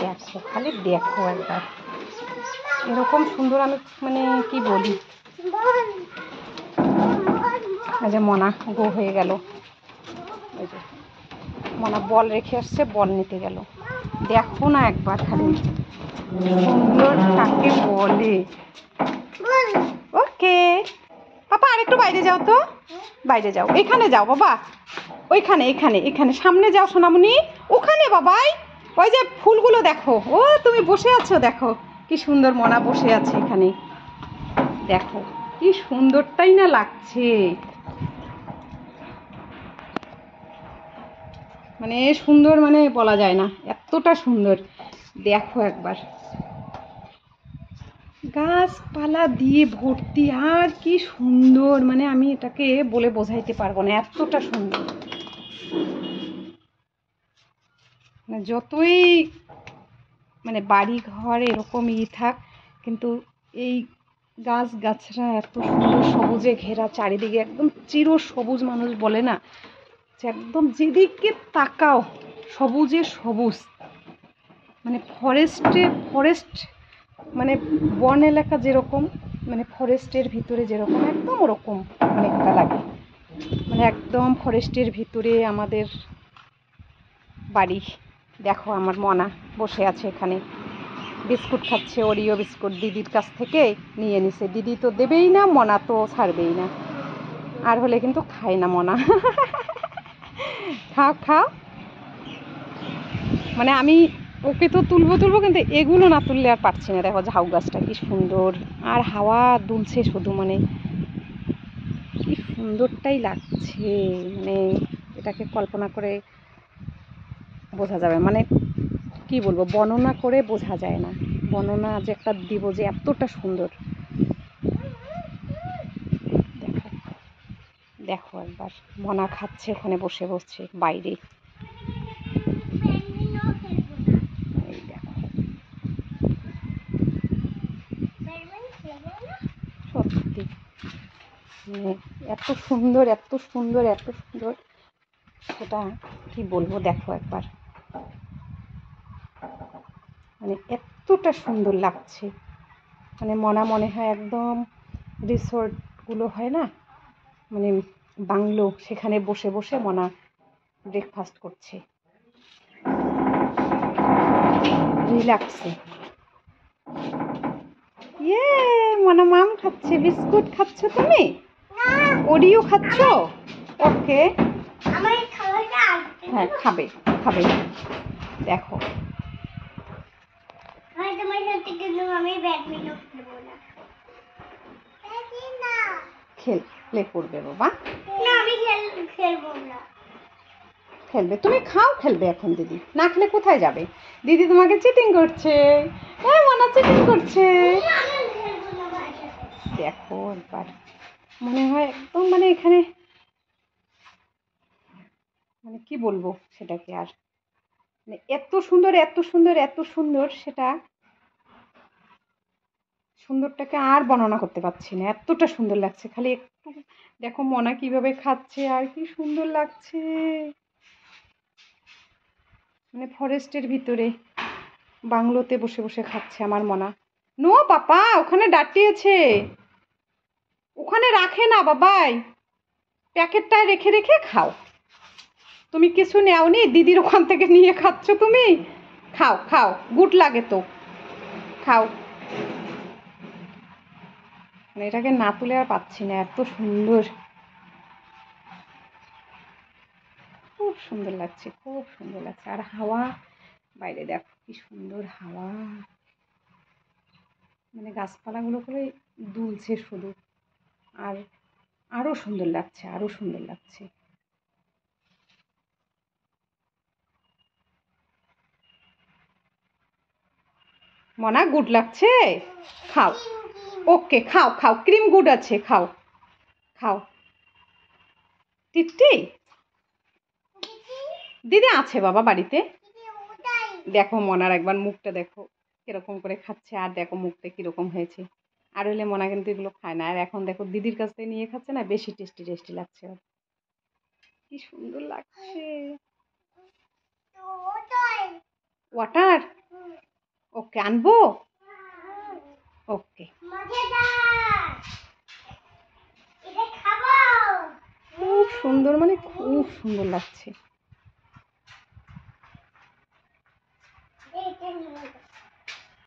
দেখো, খালি দেখো একবার, এরকম সুন্দর আমি মানে কি বলি। এই যে মনা গো হয়ে গেল, ওই যে মনা বল রেখে আসছে, বল নিতে গেল। দেখো না একবার খালি সুন্দর কাকে বলে। ওকে পাপা, আর একটু বাইরে যাও তো, বাইরে যাও, এখানে যাও বাবা, ওইখানে এখানে এখানে সামনে যাও সোনামণি, ওখানে বাবাই, ওই যে ফুলগুলো দেখো। ও তুমি বসে আছো, দেখো কি সুন্দর মনা বসে আছে এখানে, দেখো কি সুন্দরটাই না লাগছে, মানে সুন্দর মানে বলা যায় না, এতটা সুন্দর। দেখো একবার গাছপালা দিয়ে ভর্তি, আর কি সুন্দর, মানে আমি এটাকে বলে বোঝাইতে পারবো না, এতটা সুন্দর। মানে যতই মানে বাড়ি ঘর এরকম থাক, কিন্তু এই গাছ গাছরা এত সুন্দর সবুজে ঘেরা চারিদিকে, একদম চির সবুজ, মানুষ বলে না যে একদম যেদিকে তাকাও সবুজে সবুজ, মানে ফরেস্ট মানে বন এলাকা যেরকম, মানে ফরেস্টের ভিতরে যেরকম, একদম ওরকম অনেকটা লাগে, মানে একদম ফরেস্টের ভিতরে আমাদের বাড়ি। দেখো আমার মনা বসে আছে এখানে, বিস্কুট খাচ্ছে, ওরিও বিস্কুট দিদির কাছ থেকে নিয়ে নিছে। দিদি তো দেবেই না, মনা তো ছাড়বেই না, আর হলে কিন্তু খায় না মনা। খাও খাও, মানে আমি ওকে তো তুলবো কিন্তু এগুলো না তুললে আর পারছি না। দেখো ঝাউ গাছটা কি সুন্দর, আর হাওয়া দুলছে শুধু, মানে কি সুন্দরটাই লাগছে, মানে এটাকে কল্পনা করে বোঝা যাবে, মানে কি বলবো, বর্ণনা করে বোঝা যায় না, বর্ণনা যে একটা দিব যে এতটা সুন্দর। দেখো দেখো একবার মনা খাচ্ছে ওখানে বসে বসছে বাইরে, এই দেখো সত্যি মানে এত সুন্দর এত সুন্দর এত সুন্দর, সেটা কি বলবো। দেখো একবার মানে এতটা সুন্দর লাগছে, মানে মনে হয় একদম রিসোর্টগুলো হয় না, মানে বাংলো, সেখানে বসে বসে মনা ব্রেকফাস্ট করছে রিল্যাক্সে। ইয়ে মনা মাম খাচ্ছে, বিস্কুট খাচ্ছ তুমি, ওরিও খাচ্ছ, ওকে হ্যাঁ খাবে খাবে। দেখো খেলে করবে বাবা, খেলবে তুমি, খাও খেলবে এখন। দিদি না খেলে কোথায় যাবে, দিদি তোমাকে চিটিং করছে, মনা চিটিং করছে। দেখো একবার মনে হয় একদম মানে এখানে মানে কি বলবো সেটাকে, আর মানে এত সুন্দর এত সুন্দর এত সুন্দর, সেটা সুন্দরটাকে আর বর্ণনা করতে পারছি না, এতটা সুন্দর লাগছে। খালি একটু দেখো মনা কিভাবে খাচ্ছে, আর কি সুন্দর লাগছে, মানে ফরেস্টের ভিতরে বাংলোতে বসে বসে খাচ্ছে আমার মনা। নো পাপা, ওখানে ডাটিয়েছে, ওখানে রাখে না বাবাই, প্যাকেটটায় রেখে রেখে খাও। তুমি কিছু নেওনি, দিদির ওখান থেকে নিয়ে খাচ্ছ তুমি, খাও খাও, গুড লাগে তো, খাও। মানে এটাকে না তুলে আর পাচ্ছি না, এত সুন্দর, খুব সুন্দর লাগছে, খুব সুন্দর লাগছে। আর হাওয়া বাইরে দেখো কি সুন্দর হাওয়া, মানে গাছপালাগুলো করে দুলছে শুধু, আর আরো সুন্দর লাগছে, আরো সুন্দর লাগছে। মনা গুড লাগছে, খাও, ওকে খাও খাও, ক্রিম গুড আছে, খাও খাও। টিটি দিদি আছে বাবা বাড়িতে। দেখো মনার একবার মুখটা দেখো কিরকম করে খাচ্ছে, আর দেখো মুখটা কিরকম হয়েছে। আর হলে মনা কিন্তু এগুলো খায় না, আর এখন দেখো দিদির কাছ থেকে নিয়ে খাচ্ছে না, বেশি টেস্টি টেস্টি লাগছে, কি সুন্দর লাগছে। ওয়াটার ওকে আনবো? ওকে। খুব সুন্দর, মানে খুব সুন্দর লাগছে।